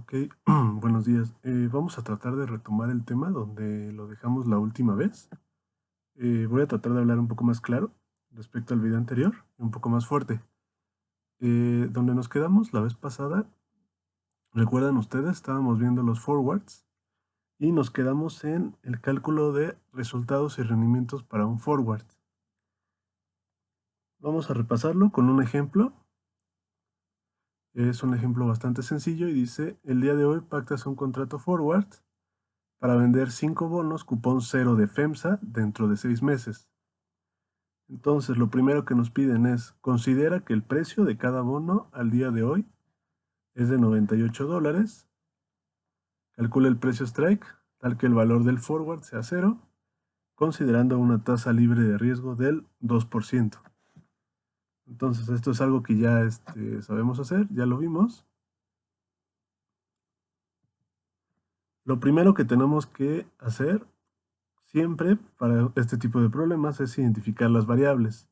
Ok, buenos días. Vamos a tratar de retomar el tema donde lo dejamos la última vez. Voy a tratar de hablar un poco más claro respecto al video anterior y un poco más fuerte. Donde nos quedamos la vez pasada, recuerdan ustedes, estábamos viendo los forwards y nos quedamos en el cálculo de resultados y rendimientos para un forward. Vamos a repasarlo con un ejemplo. Es un ejemplo bastante sencillo y dice, el día de hoy pactas un contrato forward para vender 5 bonos cupón cero de FEMSA dentro de 6 meses. Entonces, lo primero que nos piden es, considera que el precio de cada bono al día de hoy es de $98. Calcula el precio strike, tal que el valor del forward sea cero, considerando una tasa libre de riesgo del 2%. Entonces, esto es algo que ya sabemos hacer, ya lo vimos. Lo primero que tenemos que hacer siempre para este tipo de problemas es identificar las variables.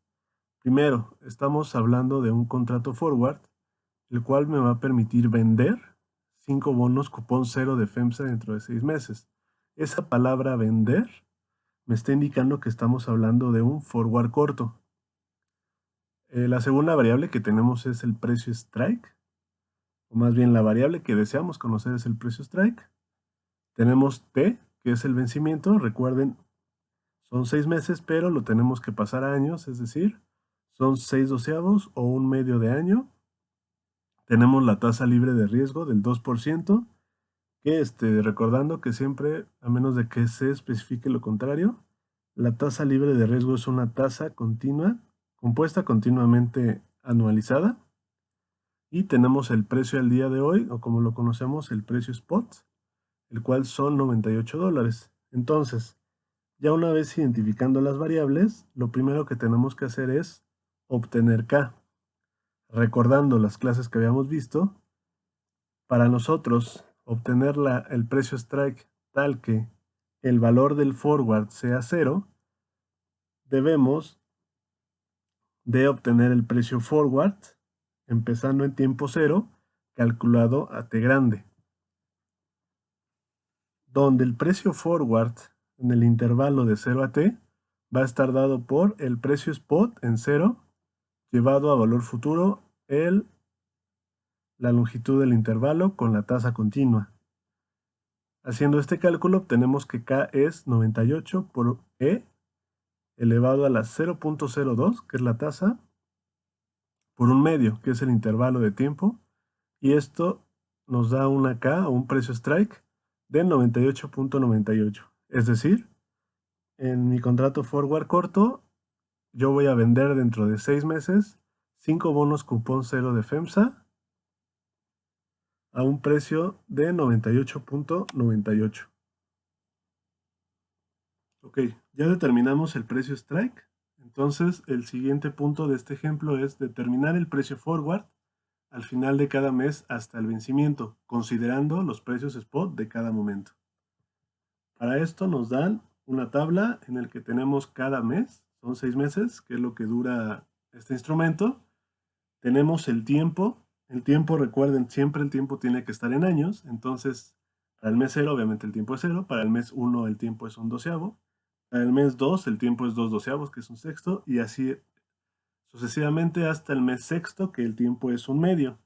Primero, estamos hablando de un contrato forward, el cual me va a permitir vender 5 bonos cupón cero de FEMSA dentro de 6 meses. Esa palabra vender me está indicando que estamos hablando de un forward corto. La segunda variable que tenemos es el precio strike, o más bien la variable que deseamos conocer es el precio strike. Tenemos T, que es el vencimiento. Recuerden, son 6 meses, pero lo tenemos que pasar a años, es decir, son 6 doceavos o un medio de año. Tenemos la tasa libre de riesgo del 2%, que recordando que siempre, a menos de que se especifique lo contrario, la tasa libre de riesgo es una tasa continua, compuesta continuamente anualizada. Y tenemos el precio al día de hoy, o como lo conocemos, el precio spot, el cual son $98. Entonces, ya una vez identificando las variables, lo primero que tenemos que hacer es obtener K. Recordando las clases que habíamos visto, para nosotros obtener el precio strike tal que el valor del forward sea cero, debemos de obtener el precio forward empezando en tiempo cero, calculado a T grande, donde el precio forward en el intervalo de 0 a T va a estar dado por el precio spot en 0 llevado a valor futuro la longitud del intervalo con la tasa continua. Haciendo este cálculo obtenemos que K es 98 por E elevado a la 0.02, que es la tasa, por un medio, que es el intervalo de tiempo, y esto nos da una K o un precio strike de 98.98. Es decir, en mi contrato forward corto, yo voy a vender dentro de 6 meses 5 bonos cupón cero de FEMSA a un precio de 98.98. Ok, ya determinamos el precio strike. Entonces, el siguiente punto de este ejemplo es determinar el precio forward al final de cada mes hasta el vencimiento, considerando los precios spot de cada momento. Para esto nos dan una tabla en la que tenemos cada mes, son 6 meses, que es lo que dura este instrumento. Tenemos el tiempo, recuerden, siempre el tiempo tiene que estar en años, entonces para el mes 0 obviamente el tiempo es 0, para el mes 1 el tiempo es un doceavo, para el mes 2 el tiempo es 2 doceavos, que es un sexto, y así sucesivamente hasta el mes sexto, que el tiempo es un medio.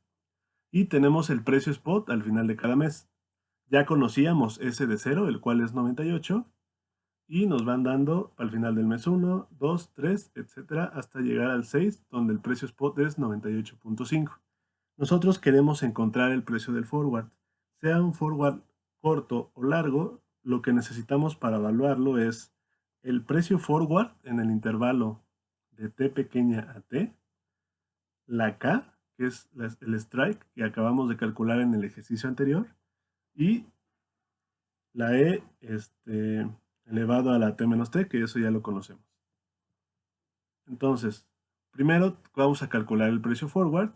Y tenemos el precio spot al final de cada mes. Ya conocíamos ese de 0, el cual es 98, y nos van dando al final del mes 1, 2, 3, etcétera, hasta llegar al 6, donde el precio spot es 98.5. Nosotros queremos encontrar el precio del forward. Sea un forward corto o largo, lo que necesitamos para evaluarlo es el precio forward en el intervalo de T pequeña a T, la K, que es el strike que acabamos de calcular en el ejercicio anterior, y la E elevado a la T menos T, que eso ya lo conocemos. Entonces, primero vamos a calcular el precio forward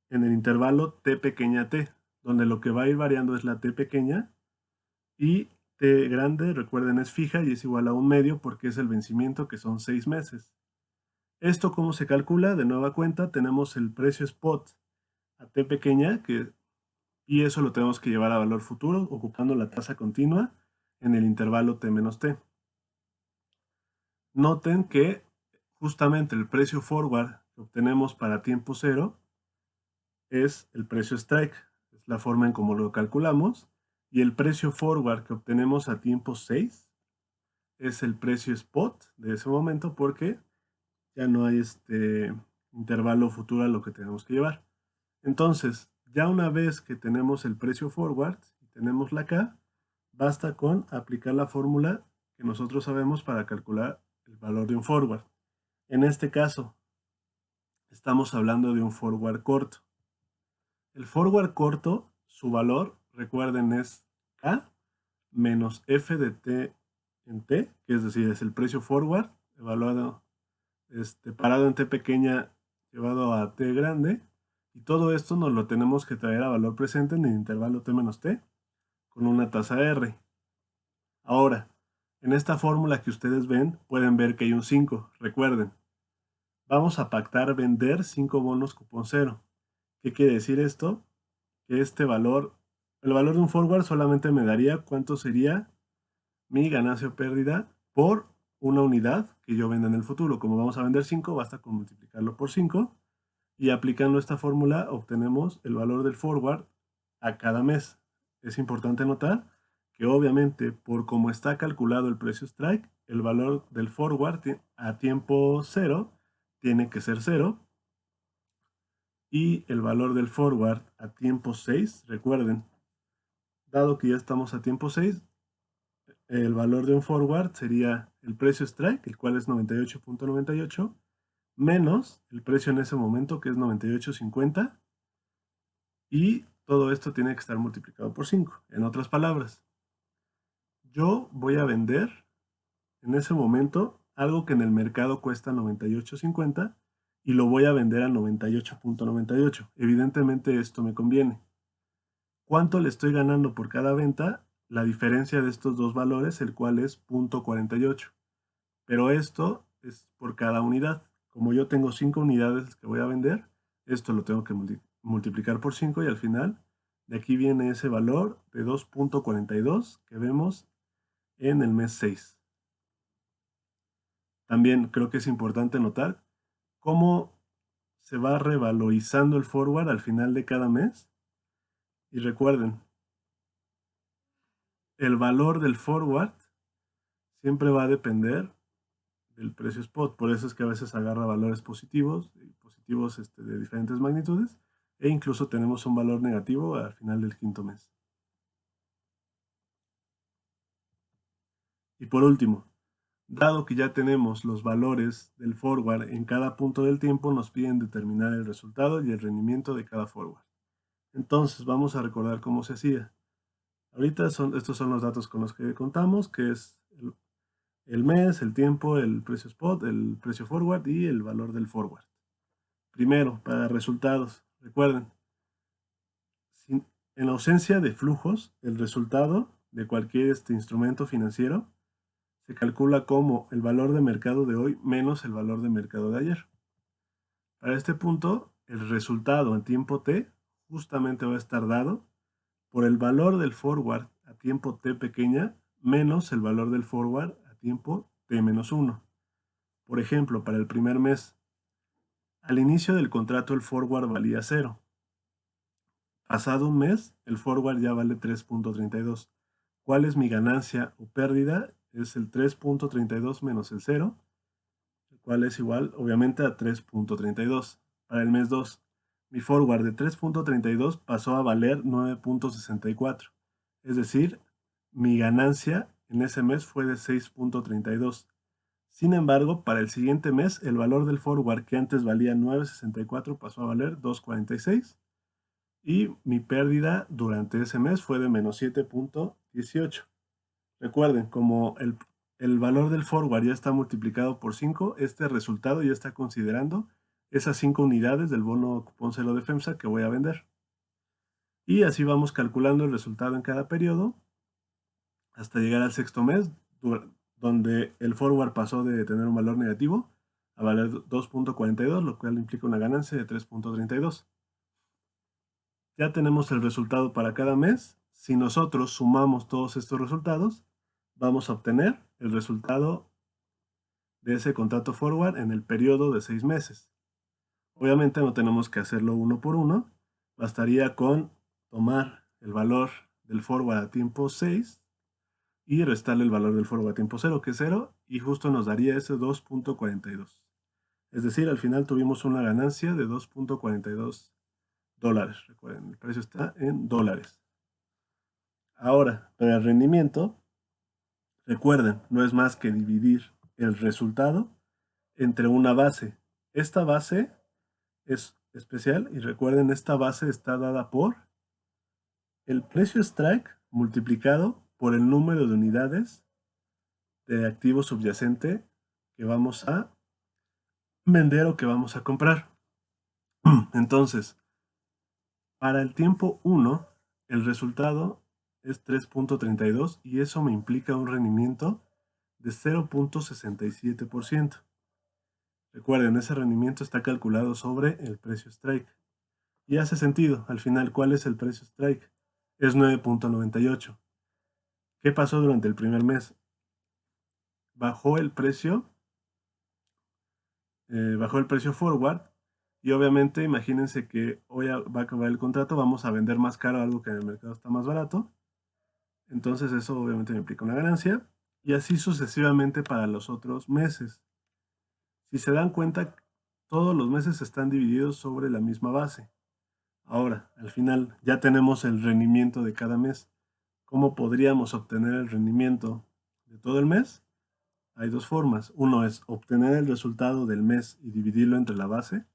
en el intervalo T pequeña T, donde lo que va a ir variando es la T pequeña y T grande, recuerden, es fija y es igual a un medio porque es el vencimiento, que son 6 meses. ¿Esto cómo se calcula? De nueva cuenta tenemos el precio spot a T pequeña, que y eso lo tenemos que llevar a valor futuro ocupando la tasa continua en el intervalo t menos t. Noten que justamente el precio forward que obtenemos para tiempo cero es el precio strike, es la forma en cómo lo calculamos, y el precio forward que obtenemos a tiempo 6 es el precio spot de ese momento porque ya no hay este intervalo futuro a lo que tenemos que llevar. Entonces, ya una vez que tenemos el precio forward y tenemos la K, basta con aplicar la fórmula que nosotros sabemos para calcular el valor de un forward. En este caso, estamos hablando de un forward corto. El forward corto, su valor, recuerden, es K menos F de T en T, que es decir, es el precio forward evaluado, parado en T pequeña llevado a T grande, y todo esto nos lo tenemos que traer a valor presente en el intervalo T menos T con una tasa R. Ahora, en esta fórmula que ustedes ven, pueden ver que hay un 5. Recuerden, vamos a pactar vender 5 bonos cupón cero. ¿Qué quiere decir esto? Que este valor, el valor de un forward solamente me daría cuánto sería mi ganancia o pérdida por una unidad que yo venda en el futuro. Como vamos a vender 5, basta con multiplicarlo por 5 y aplicando esta fórmula obtenemos el valor del forward a cada mes. Es importante notar que obviamente por cómo está calculado el precio strike, el valor del forward a tiempo cero tiene que ser 0 y el valor del forward a tiempo 6, recuerden, dado que ya estamos a tiempo 6, el valor de un forward sería el precio strike, el cual es 98.98, menos el precio en ese momento, que es 98.50, y todo esto tiene que estar multiplicado por 5. En otras palabras, yo voy a vender en ese momento algo que en el mercado cuesta 98.50 y lo voy a vender a 98.98. Evidentemente esto me conviene. ¿Cuánto le estoy ganando por cada venta? La diferencia de estos dos valores, el cual es 0.48. Pero esto es por cada unidad. Como yo tengo 5 unidades que voy a vender, esto lo tengo que multiplicar por 5 y al final de aquí viene ese valor de 2.42 que vemos en el mes 6. También creo que es importante notar cómo se va revalorizando el forward al final de cada mes. Y recuerden, el valor del forward siempre va a depender del precio spot. Por eso es que a veces agarra valores positivos, de diferentes magnitudes, e incluso tenemos un valor negativo al final del quinto mes. Y por último, dado que ya tenemos los valores del forward en cada punto del tiempo, nos piden determinar el resultado y el rendimiento de cada forward. Entonces vamos a recordar cómo se hacía. Ahorita estos son los datos con los que contamos, que es el mes, el tiempo, el precio spot, el precio forward y el valor del forward. Primero, para resultados, recuerden, en ausencia de flujos, el resultado de cualquier instrumento financiero se calcula como el valor de mercado de hoy menos el valor de mercado de ayer. Para este punto, el resultado en tiempo t justamente va a estar dado por el valor del forward a tiempo t pequeña menos el valor del forward a tiempo t menos 1. Por ejemplo, para el primer mes, al inicio del contrato el forward valía 0. Pasado un mes, el forward ya vale 3.32. ¿Cuál es mi ganancia o pérdida? Es el 3.32 menos el 0, el cual es igual, obviamente, a 3.32. Para el mes 2, mi forward de 3.32 pasó a valer 9.64. Es decir, mi ganancia en ese mes fue de 6.32. Sin embargo, para el siguiente mes, el valor del forward que antes valía 9.64 pasó a valer 2.46. Y mi pérdida durante ese mes fue de menos 7.18. Recuerden, como el valor del forward ya está multiplicado por 5, este resultado ya está considerando esas 5 unidades del bono cupón cero de FEMSA que voy a vender. Y así vamos calculando el resultado en cada periodo hasta llegar al sexto mes, donde el forward pasó de tener un valor negativo a valer 2.42, lo cual implica una ganancia de 3.32. Ya tenemos el resultado para cada mes. Si nosotros sumamos todos estos resultados, vamos a obtener el resultado de ese contrato forward en el periodo de 6 meses. Obviamente no tenemos que hacerlo uno por uno. Bastaría con tomar el valor del forward a tiempo 6 y restarle el valor del forward a tiempo 0, que es 0, y justo nos daría ese 2.42. Es decir, al final tuvimos una ganancia de 2.42 dólares. Recuerden, el precio está en dólares. Ahora, para el rendimiento, recuerden, no es más que dividir el resultado entre una base. Esta base es especial y recuerden, esta base está dada por el precio strike multiplicado por el número de unidades de activo subyacente que vamos a vender o que vamos a comprar. Entonces, para el tiempo 1, el resultado es 3.32 y eso me implica un rendimiento de 0.67%. Recuerden, ese rendimiento está calculado sobre el precio strike. Y hace sentido, al final, ¿cuál es el precio strike? Es 9.98. ¿Qué pasó durante el primer mes? Bajó el precio forward y obviamente imagínense que hoy va a acabar el contrato, vamos a vender más caro algo que en el mercado está más barato, entonces eso obviamente me implica una ganancia y así sucesivamente para los otros meses. Si se dan cuenta, todos los meses están divididos sobre la misma base. Ahora, al final ya tenemos el rendimiento de cada mes. ¿Cómo podríamos obtener el rendimiento de todo el mes? Hay dos formas. Uno es obtener el resultado del mes y dividirlo entre la base,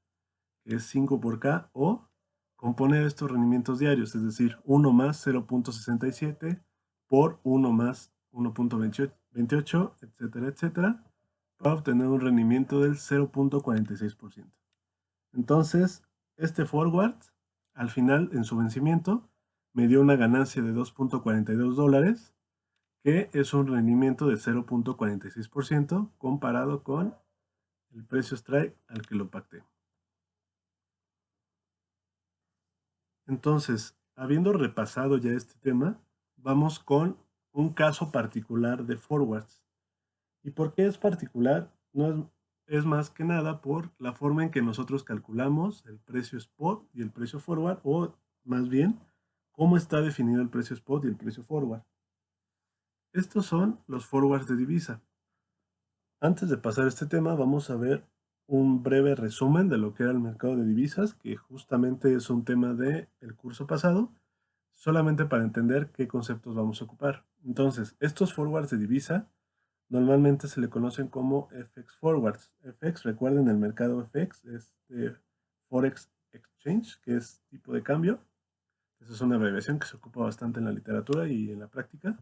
que es 5 por K, o componer estos rendimientos diarios, es decir, 1 más 0.67 por 1 más 1.28, etcétera, etcétera, para obtener un rendimiento del 0.46%. Entonces, este forward, al final, en su vencimiento, me dio una ganancia de 2.42 dólares, que es un rendimiento de 0.46% comparado con el precio strike al que lo pacté. Entonces, habiendo repasado ya este tema, vamos con un caso particular de forwards. ¿Y por qué es particular? No es más que nada por la forma en que nosotros calculamos el precio spot y el precio forward, o más bien, cómo está definido el precio spot y el precio forward. Estos son los forwards de divisa. Antes de pasar a este tema, vamos a ver un breve resumen de lo que era el mercado de divisas, que justamente es un tema del curso pasado, solamente para entender qué conceptos vamos a ocupar. Entonces, estos forwards de divisa normalmente se le conocen como FX forwards. FX, recuerden, el mercado FX es Forex Exchange, que es tipo de cambio. Esa es una abreviación que se ocupa bastante en la literatura y en la práctica.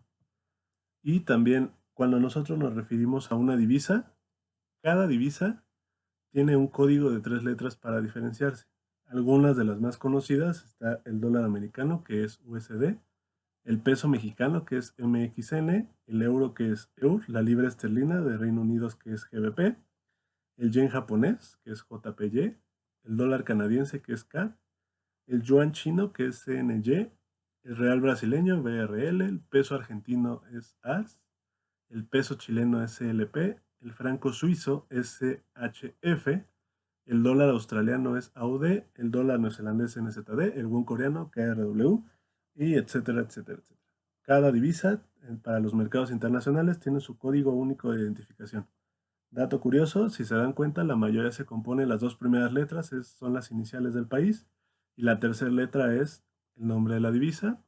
Y también cuando nosotros nos referimos a una divisa, cada divisa tiene un código de 3 letras para diferenciarse. Algunas de las más conocidas está el dólar americano, que es USD, el peso mexicano, que es MXN, el euro, que es EUR, la libra esterlina de Reino Unido, que es GBP, el yen japonés, que es JPY, el dólar canadiense, que es CAD, el yuan chino, que es CNY, el real brasileño, BRL, el peso argentino es AS, el peso chileno es CLP, el franco suizo es CHF, el dólar australiano es AUD, el dólar neozelandés NZD, el won coreano KRW, y etcétera, etcétera, etcétera. Cada divisa para los mercados internacionales tiene su código único de identificación. Dato curioso, si se dan cuenta, la mayoría se compone, las dos primeras letras son las iniciales del país y la tercera letra es el nombre de la divisa.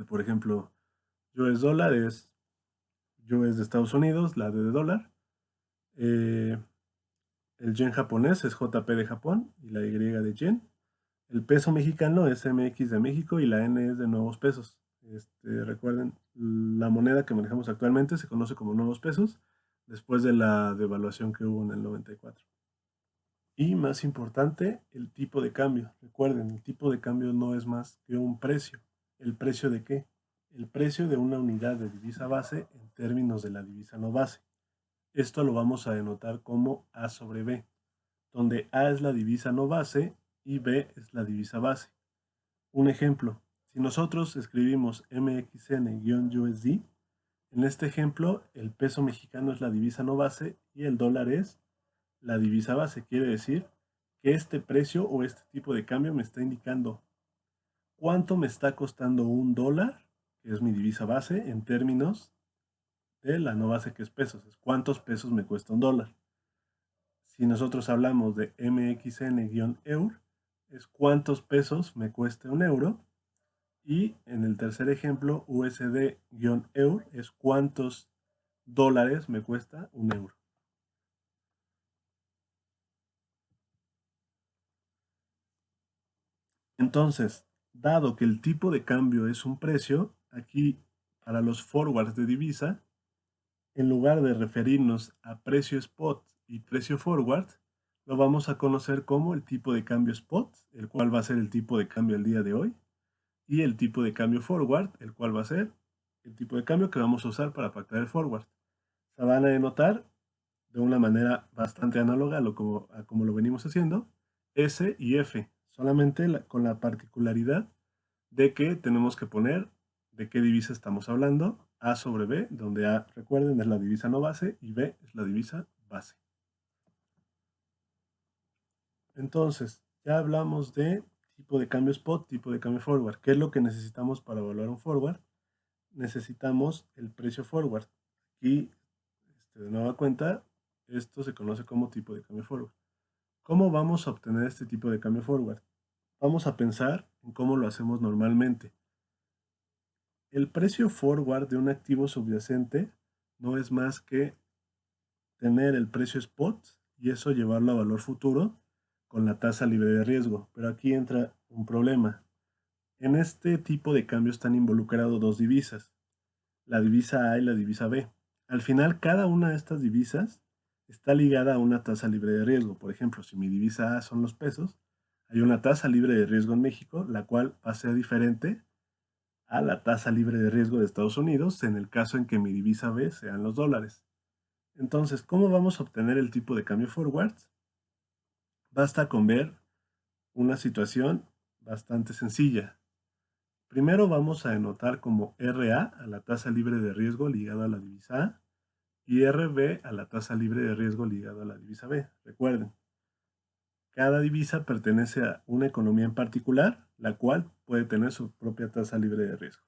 Por ejemplo, US dólar es US de Estados Unidos, la D de dólar. El yen japonés es JP de Japón y la Y de yen. El peso mexicano es MX de México y la N es de nuevos pesos. Recuerden, la moneda que manejamos actualmente se conoce como nuevos pesos después de la devaluación que hubo en el 94. Y más importante, el tipo de cambio. Recuerden, el tipo de cambio no es más que un precio. ¿El precio de qué? El precio de una unidad de divisa base en términos de la divisa no base. Esto lo vamos a denotar como A sobre B, donde A es la divisa no base y B es la divisa base. Un ejemplo, si nosotros escribimos MXN-USD, en este ejemplo el peso mexicano es la divisa no base y el dólar es la divisa base. Quiere decir que este precio o este tipo de cambio me está indicando cuánto me está costando un dólar, que es mi divisa base, en términos de la no base que es pesos. Es cuántos pesos me cuesta un dólar. Si nosotros hablamos de MXN-EUR, es cuántos pesos me cuesta un euro. Y en el tercer ejemplo, USD-EUR, es cuántos dólares me cuesta un euro. Entonces, dado que el tipo de cambio es un precio, aquí para los forwards de divisa, en lugar de referirnos a precio spot y precio forward, lo vamos a conocer como el tipo de cambio spot, el cual va a ser el tipo de cambio el día de hoy, y el tipo de cambio forward, el cual va a ser el tipo de cambio que vamos a usar para pactar el forward. Se van a notar de una manera bastante análoga a como lo venimos haciendo, S y F, solamente con la particularidad de que tenemos que poner de qué divisa estamos hablando, A sobre B, donde A, recuerden, es la divisa no base y B es la divisa base. Entonces, ya hablamos de tipo de cambio spot, tipo de cambio forward. ¿Qué es lo que necesitamos para evaluar un forward? Necesitamos el precio forward. Aquí, de nueva cuenta, esto se conoce como tipo de cambio forward. ¿Cómo vamos a obtener este tipo de cambio forward? Vamos a pensar en cómo lo hacemos normalmente. El precio forward de un activo subyacente no es más que tener el precio spot y eso llevarlo a valor futuro con la tasa libre de riesgo. Pero aquí entra un problema. En este tipo de cambio están involucrados dos divisas, la divisa A y la divisa B. Al final, cada una de estas divisas está ligada a una tasa libre de riesgo. Por ejemplo, si mi divisa A son los pesos, hay una tasa libre de riesgo en México, la cual va a ser diferente a la tasa libre de riesgo de Estados Unidos en el caso en que mi divisa B sean los dólares. Entonces, ¿cómo vamos a obtener el tipo de cambio forward? Basta con ver una situación bastante sencilla. Primero vamos a denotar como RA a la tasa libre de riesgo ligada a la divisa A y RB a la tasa libre de riesgo ligada a la divisa B. Recuerden, cada divisa pertenece a una economía en particular, la cual puede tener su propia tasa libre de riesgo.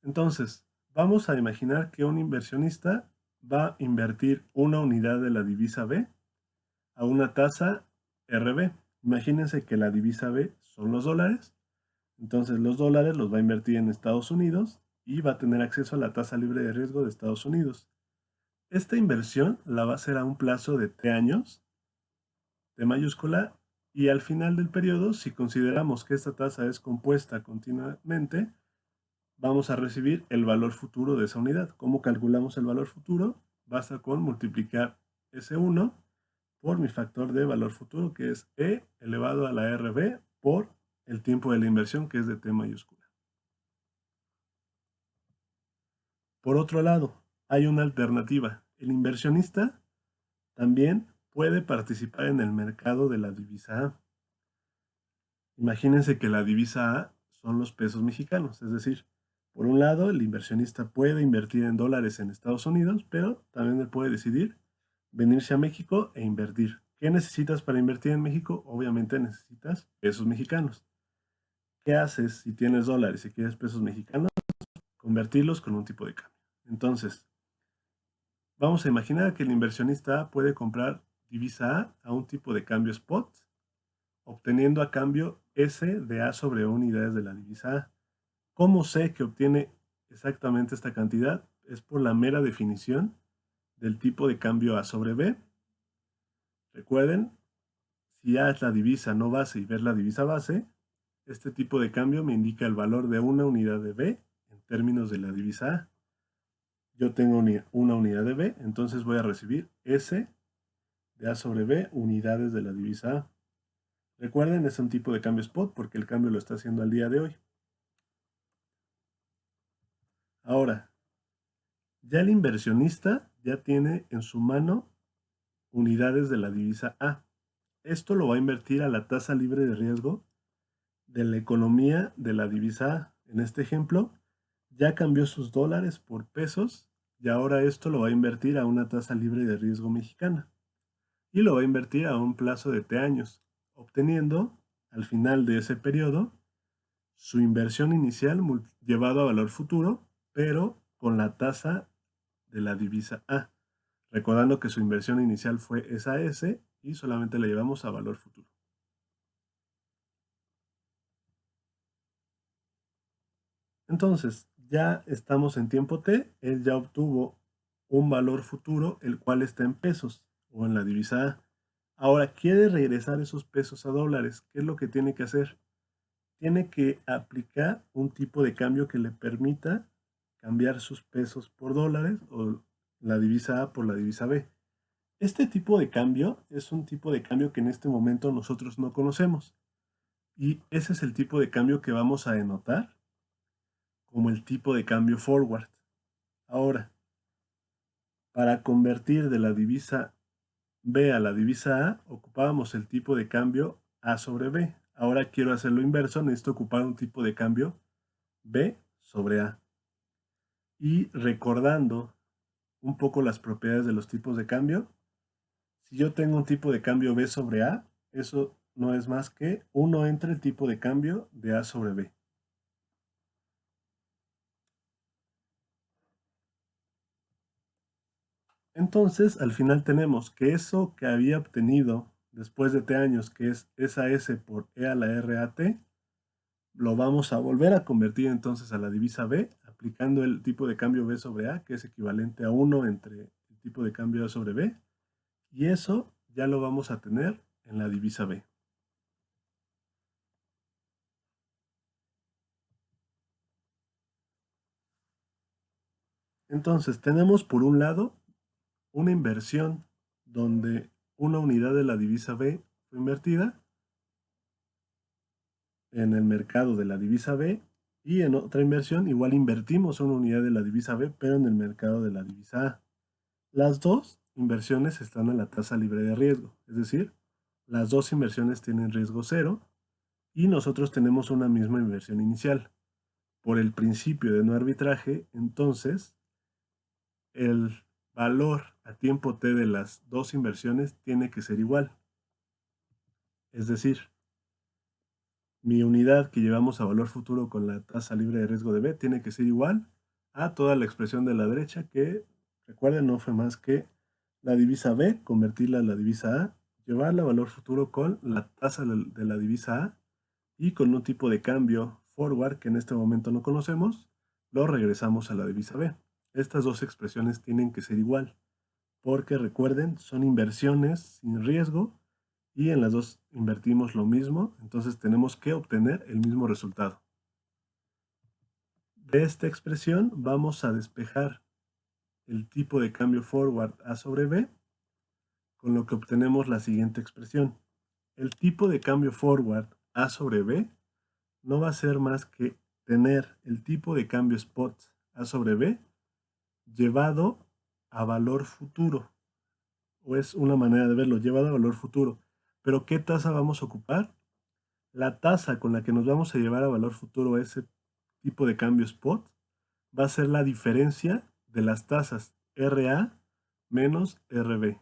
Entonces, vamos a imaginar que un inversionista va a invertir una unidad de la divisa B a una tasa RB. Imagínense que la divisa B son los dólares, entonces los dólares los va a invertir en Estados Unidos y va a tener acceso a la tasa libre de riesgo de Estados Unidos. Esta inversión la va a hacer a un plazo de 3 años, T mayúscula, y al final del periodo, si consideramos que esta tasa es compuesta continuamente, vamos a recibir el valor futuro de esa unidad. ¿Cómo calculamos el valor futuro? Basta con multiplicar ese 1 por mi factor de valor futuro, que es E elevado a la RB por el tiempo de la inversión, que es de T mayúscula. Por otro lado, hay una alternativa. El inversionista también puede participar en el mercado de la divisa A. Imagínense que la divisa A son los pesos mexicanos, es decir, por un lado, el inversionista puede invertir en dólares en Estados Unidos, pero también él puede decidir venirse a México e invertir. ¿Qué necesitas para invertir en México? Obviamente necesitas pesos mexicanos. ¿Qué haces si tienes dólares y quieres pesos mexicanos? Convertirlos con un tipo de cambio. Entonces, vamos a imaginar que el inversionista puede comprar divisa a un tipo de cambio spot, obteniendo a cambio S de A sobre unidades de la divisa A. ¿Cómo sé que obtiene exactamente esta cantidad? Es por la mera definición del tipo de cambio A sobre B. Recuerden, si A es la divisa no base y B es la divisa base, este tipo de cambio me indica el valor de una unidad de B en términos de la divisa A. Yo tengo una unidad de B, entonces voy a recibir S de A sobre B unidades de la divisa A. Recuerden, es un tipo de cambio spot porque el cambio lo está haciendo al día de hoy. Ahora, ya el inversionista ya tiene en su mano unidades de la divisa A. Esto lo va a invertir a la tasa libre de riesgo de la economía de la divisa A. En este ejemplo, ya cambió sus dólares por pesos y ahora esto lo va a invertir a una tasa libre de riesgo mexicana y lo va a invertir a un plazo de T años, obteniendo al final de ese periodo su inversión inicial llevado a valor futuro, pero con la tasa de la divisa A, recordando que su inversión inicial fue esa S y solamente la llevamos a valor futuro. Entonces, ya estamos en tiempo T, él ya obtuvo un valor futuro, el cual está en pesos o en la divisa A. Ahora quiere regresar esos pesos a dólares. ¿Qué es lo que tiene que hacer? Tiene que aplicar un tipo de cambio que le permita cambiar sus pesos por dólares o la divisa A por la divisa B. Este tipo de cambio es un tipo de cambio que en este momento nosotros no conocemos y ese es el tipo de cambio que vamos a denotar como el tipo de cambio forward. Ahora, para convertir de la divisa B a la divisa A, ocupábamos el tipo de cambio A sobre B. Ahora quiero hacer lo inverso, necesito ocupar un tipo de cambio B sobre A. Y recordando un poco las propiedades de los tipos de cambio, si yo tengo un tipo de cambio B sobre A, eso no es más que 1 entre el tipo de cambio de A sobre B. Entonces, al final tenemos que eso que había obtenido después de T años, que es esa S por E a la RAT, lo vamos a volver a convertir entonces a la divisa B, aplicando el tipo de cambio B sobre A, que es equivalente a 1 entre el tipo de cambio A sobre B, y eso ya lo vamos a tener en la divisa B. Entonces, tenemos por un lado una inversión donde una unidad de la divisa B fue invertida en el mercado de la divisa B y en otra inversión igual invertimos una unidad de la divisa B, pero en el mercado de la divisa A. Las dos inversiones están a la tasa libre de riesgo, es decir, las dos inversiones tienen riesgo cero y nosotros tenemos una misma inversión inicial. Por el principio de no arbitraje, entonces el valor a tiempo T de las dos inversiones tiene que ser igual. Es decir, mi unidad que llevamos a valor futuro con la tasa libre de riesgo de B tiene que ser igual a toda la expresión de la derecha que, recuerden, no fue más que la divisa B, convertirla a la divisa A, llevarla a valor futuro con la tasa de la divisa A y con un tipo de cambio forward que en este momento no conocemos, lo regresamos a la divisa B. Estas dos expresiones tienen que ser igual, porque recuerden, son inversiones sin riesgo y en las dos invertimos lo mismo, entonces tenemos que obtener el mismo resultado. De esta expresión vamos a despejar el tipo de cambio forward A sobre B, con lo que obtenemos la siguiente expresión. El tipo de cambio forward A sobre B no va a ser más que tener el tipo de cambio spot A sobre B llevado a valor futuro, o es una manera de verlo, llevado a valor futuro. Pero ¿qué tasa vamos a ocupar? La tasa con la que nos vamos a llevar a valor futuro ese tipo de cambio spot va a ser la diferencia de las tasas RA menos RB.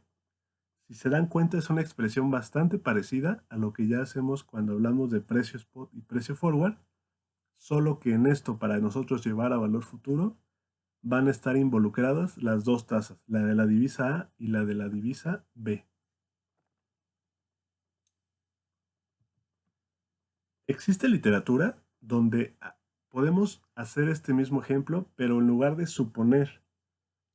Si se dan cuenta, es una expresión bastante parecida a lo que ya hacemos cuando hablamos de precio spot y precio forward, solo que en esto, para nosotros llevar a valor futuro, van a estar involucradas las dos tasas, la de la divisa A y la de la divisa B. Existe literatura donde podemos hacer este mismo ejemplo, pero en lugar de suponer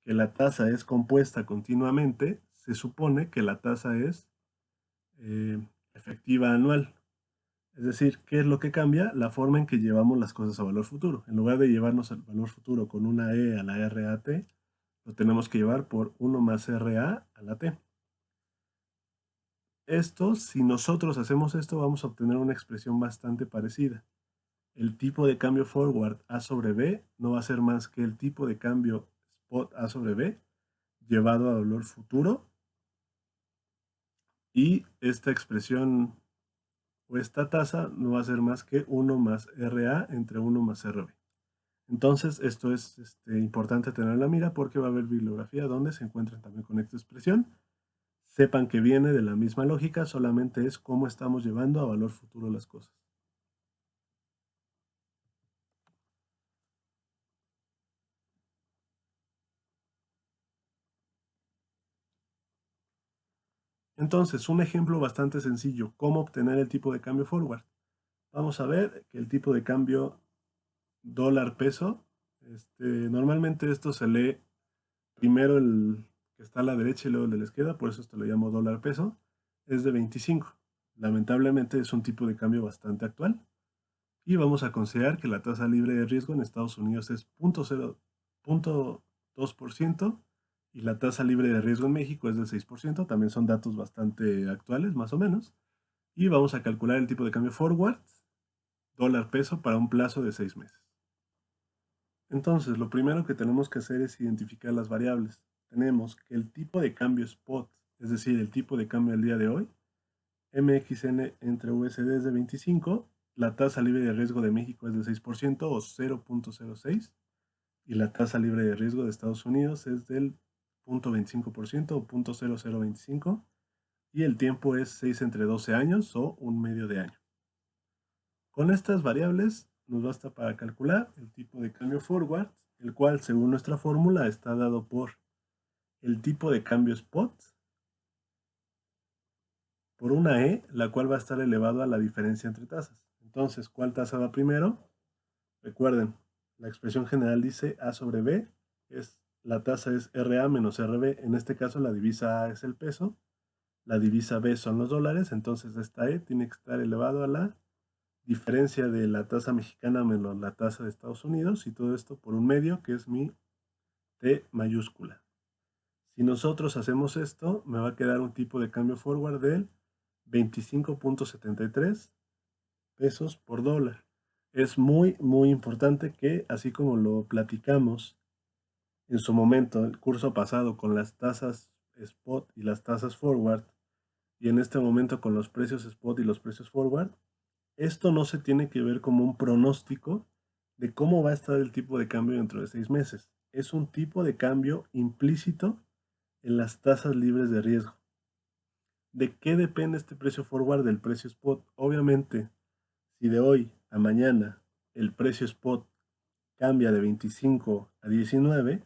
que la tasa es compuesta continuamente, se supone que la tasa es eh, efectiva anual. Es decir, ¿qué es lo que cambia? La forma en que llevamos las cosas a valor futuro. En lugar de llevarnos al valor futuro con una E a la RAT, lo tenemos que llevar por 1 más RA a la T. Esto, si nosotros hacemos esto, vamos a obtener una expresión bastante parecida. El tipo de cambio forward A sobre B no va a ser más que el tipo de cambio spot A sobre B llevado a valor futuro Y esta expresión o esta tasa no va a ser más que 1 más RA entre 1 más RB. Entonces, esto es importante tener en la mira porque va a haber bibliografía donde se encuentran también con esta expresión. Sepan que viene de la misma lógica, solamente es cómo estamos llevando a valor futuro las cosas. Entonces, un ejemplo bastante sencillo, ¿cómo obtener el tipo de cambio forward? Vamos a ver que el tipo de cambio dólar-peso, normalmente esto se lee primero el que está a la derecha y luego el de la izquierda, por eso esto lo llamo dólar-peso, es de 25. Lamentablemente es un tipo de cambio bastante actual. Y vamos a considerar que la tasa libre de riesgo en Estados Unidos es 0.2% y la tasa libre de riesgo en México es del 6%. También son datos bastante actuales, más o menos. Y vamos a calcular el tipo de cambio forward, dólar peso, para un plazo de 6 meses. Entonces, lo primero que tenemos que hacer es identificar las variables. Tenemos que el tipo de cambio spot, es decir, el tipo de cambio al día de hoy, MXN entre USD es de 25, la tasa libre de riesgo de México es del 6% o 0.06 y la tasa libre de riesgo de Estados Unidos es del 0.25% o 0.0025 y el tiempo es 6 entre 12 años o un medio de año. Con estas variables nos basta para calcular el tipo de cambio forward, el cual según nuestra fórmula está dado por el tipo de cambio spot por una E, la cual va a estar elevado a la diferencia entre tasas. Entonces, ¿cuál tasa va primero? Recuerden, la expresión general dice A sobre B, la tasa es RA menos RB, en este caso la divisa A es el peso, la divisa B son los dólares, entonces esta E tiene que estar elevado a la diferencia de la tasa mexicana menos la tasa de Estados Unidos y todo esto por un medio que es mi T mayúscula. Si nosotros hacemos esto, me va a quedar un tipo de cambio forward del 25.73 pesos por dólar. Es muy, muy importante que, así como lo platicamos en su momento, el curso pasado, con las tasas spot y las tasas forward, y en este momento con los precios spot y los precios forward, esto no se tiene que ver como un pronóstico de cómo va a estar el tipo de cambio dentro de 6 meses. Es un tipo de cambio implícito en las tasas libres de riesgo. ¿De qué depende este precio forward del precio spot? Obviamente, si de hoy a mañana el precio spot cambia de 25 a 19,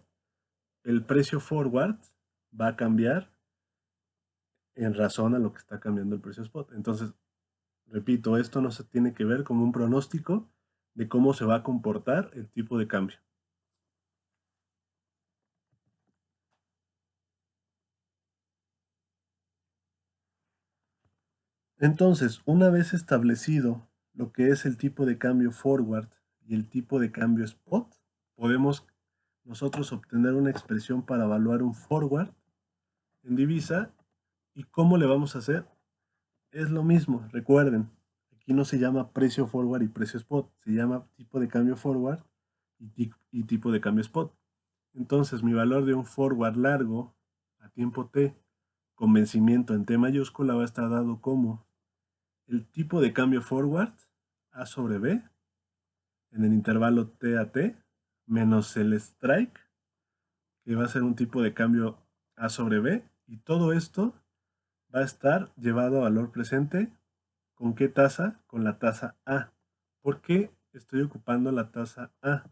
el precio forward va a cambiar en razón a lo que está cambiando el precio spot. Entonces, repito, esto no se tiene que ver como un pronóstico de cómo se va a comportar el tipo de cambio. Entonces, una vez establecido lo que es el tipo de cambio forward y el tipo de cambio spot, podemos nosotros obtener una expresión para evaluar un forward en divisa. ¿Y cómo le vamos a hacer? Es lo mismo, recuerden, aquí no se llama precio forward y precio spot, se llama tipo de cambio forward y tipo de cambio spot. Entonces, mi valor de un forward largo a tiempo T con vencimiento en T mayúscula va a estar dado como el tipo de cambio forward A sobre B en el intervalo T a T menos el strike, que va a ser un tipo de cambio A sobre B, y todo esto va a estar llevado a valor presente. ¿Con qué tasa? Con la tasa A. ¿Por qué estoy ocupando la tasa A?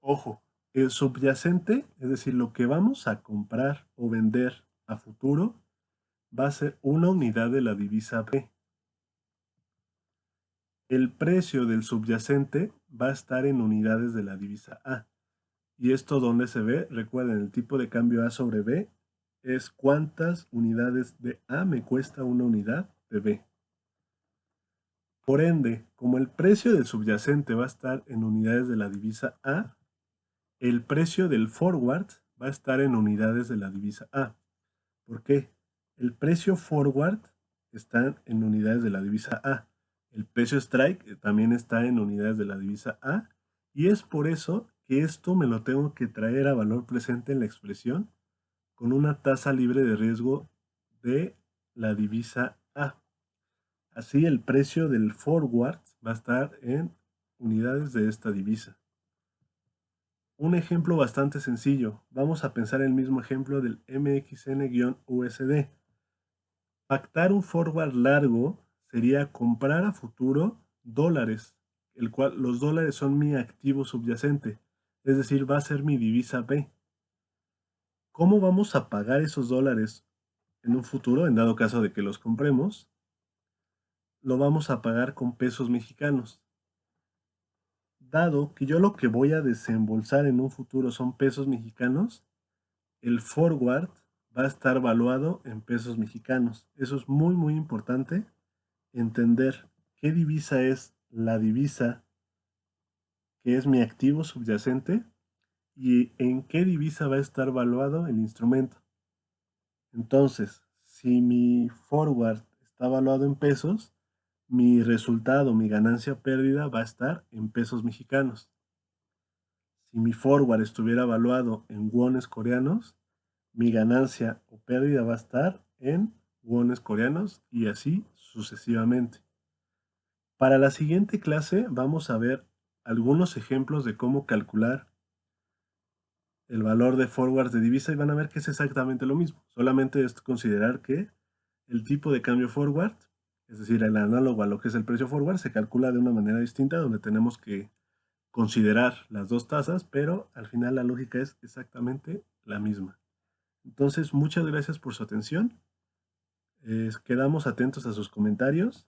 Ojo, el subyacente, es decir, lo que vamos a comprar o vender a futuro, va a ser una unidad de la divisa B. El precio del subyacente va a estar en unidades de la divisa A. ¿Y esto dónde se ve? Recuerden, el tipo de cambio A sobre B es cuántas unidades de A me cuesta una unidad de B. Por ende, como el precio del subyacente va a estar en unidades de la divisa A, el precio del forward va a estar en unidades de la divisa A. ¿Por qué? El precio forward está en unidades de la divisa A. El precio strike también está en unidades de la divisa A. Y es por eso que esto me lo tengo que traer a valor presente en la expresión con una tasa libre de riesgo de la divisa A. Así el precio del forward va a estar en unidades de esta divisa. Un ejemplo bastante sencillo. Vamos a pensar el mismo ejemplo del MXN-USD. Pactar un forward largo sería comprar a futuro dólares, el cual los dólares son mi activo subyacente, es decir, va a ser mi divisa B. ¿Cómo vamos a pagar esos dólares en un futuro, en dado caso de que los compremos? Lo vamos a pagar con pesos mexicanos. Dado que yo lo que voy a desembolsar en un futuro son pesos mexicanos, el forward va a estar valuado en pesos mexicanos. Eso es muy, muy importante, entender qué divisa es la divisa que es mi activo subyacente y en qué divisa va a estar valuado el instrumento. Entonces, si mi forward está valuado en pesos, mi resultado, mi ganancia o pérdida va a estar en pesos mexicanos. Si mi forward estuviera valuado en wones coreanos, mi ganancia o pérdida va a estar en wones coreanos y así sucesivamente. Para la siguiente clase vamos a ver algunos ejemplos de cómo calcular el valor de forwards de divisa y van a ver que es exactamente lo mismo. Solamente es considerar que el tipo de cambio forward, es decir, el análogo a lo que es el precio forward, se calcula de una manera distinta donde tenemos que considerar las dos tasas, pero al final la lógica es exactamente la misma. Entonces, muchas gracias por su atención. Quedamos atentos a sus comentarios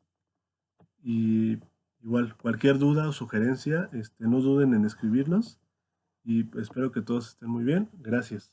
y igual, cualquier duda o sugerencia, no duden en escribirnos y espero que todos estén muy bien. Gracias.